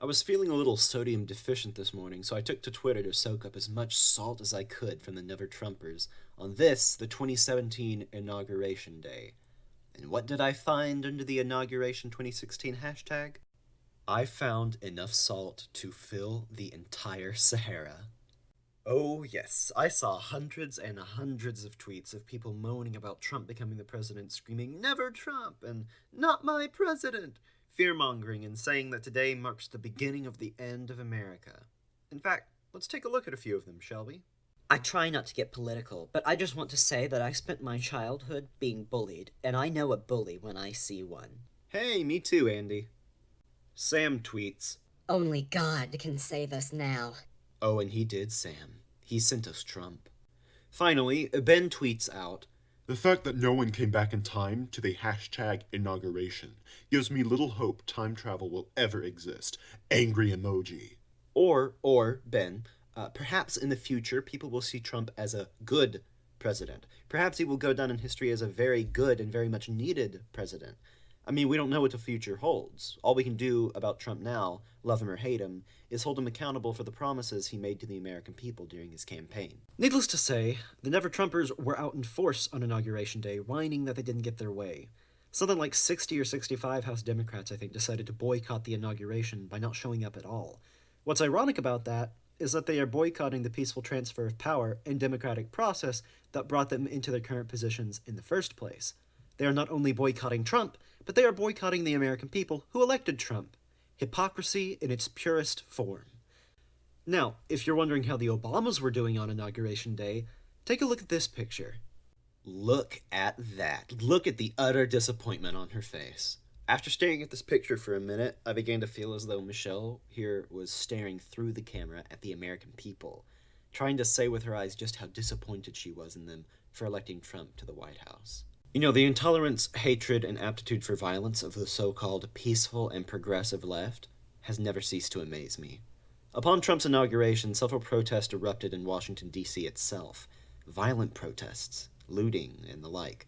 I was feeling a little sodium deficient this morning, so I took to Twitter to soak up as much salt as I could from the Never Trumpers on this, the 2017 Inauguration Day. And what did I find under the Inauguration 2016 hashtag? I found enough salt to fill the entire Sahara. Oh, yes, I saw hundreds and hundreds of tweets of people moaning about Trump becoming the president, screaming, "Never Trump!" and "Not my president!" fear-mongering and saying that today marks the beginning of the end of America. In fact, let's take a look at a few of them, shall we? I try not to get political, but I just want to say that I spent my childhood being bullied, and I know a bully when I see one. Hey, me too, Andy. Sam tweets, Only God can save us now. "Oh, and he did, Sam. He sent us Trump." Finally, Ben tweets out, "The fact that no one came back in time to the hashtag inauguration gives me little hope time travel will ever exist. Angry emoji." Or, Ben, perhaps in the future people will see Trump as a good president. Perhaps he will go down in history as a very good and very much needed president. I mean, we don't know what the future holds. All we can do about Trump now, love him or hate him, is hold him accountable for the promises he made to the American people during his campaign. Needless to say, the Never Trumpers were out in force on Inauguration Day, whining that they didn't get their way. Something like 60 or 65 House Democrats, I think, decided to boycott the inauguration by not showing up at all. What's ironic about that is that they are boycotting the peaceful transfer of power and democratic process that brought them into their current positions in the first place. They are not only boycotting Trump, but they are boycotting the American people who elected Trump. Hypocrisy in its purest form. Now, if you're wondering how the Obamas were doing on Inauguration Day, take a look at this picture. Look at that. Look at the utter disappointment on her face. After staring at this picture for a minute, I began to feel as though Michelle here was staring through the camera at the American people, trying to say with her eyes just how disappointed she was in them for electing Trump to the White House. You know, the intolerance, hatred, and aptitude for violence of the so-called peaceful and progressive left has never ceased to amaze me. Upon Trump's inauguration, several protests erupted in Washington, D.C. itself. Violent protests, looting, and the like.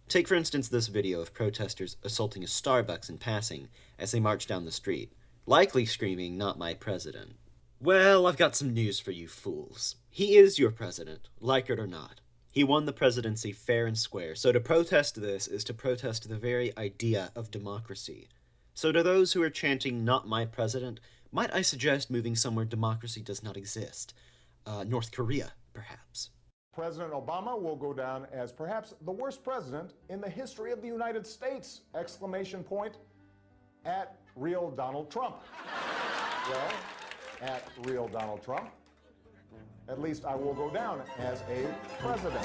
Take, for instance, this video of protesters assaulting a Starbucks in passing as they march down the street, likely screaming, "Not my president." Well, I've got some news for you fools. He is your president, like it or not. He won the presidency fair and square, so to protest this is to protest the very idea of democracy. So to those who are chanting, "Not my president," might I suggest moving somewhere democracy does not exist? North Korea, perhaps. President Obama will go down as perhaps the worst president in the history of the United States! Exclamation point at real Donald Trump. Well, at real Donald Trump, at least I will go down as a president.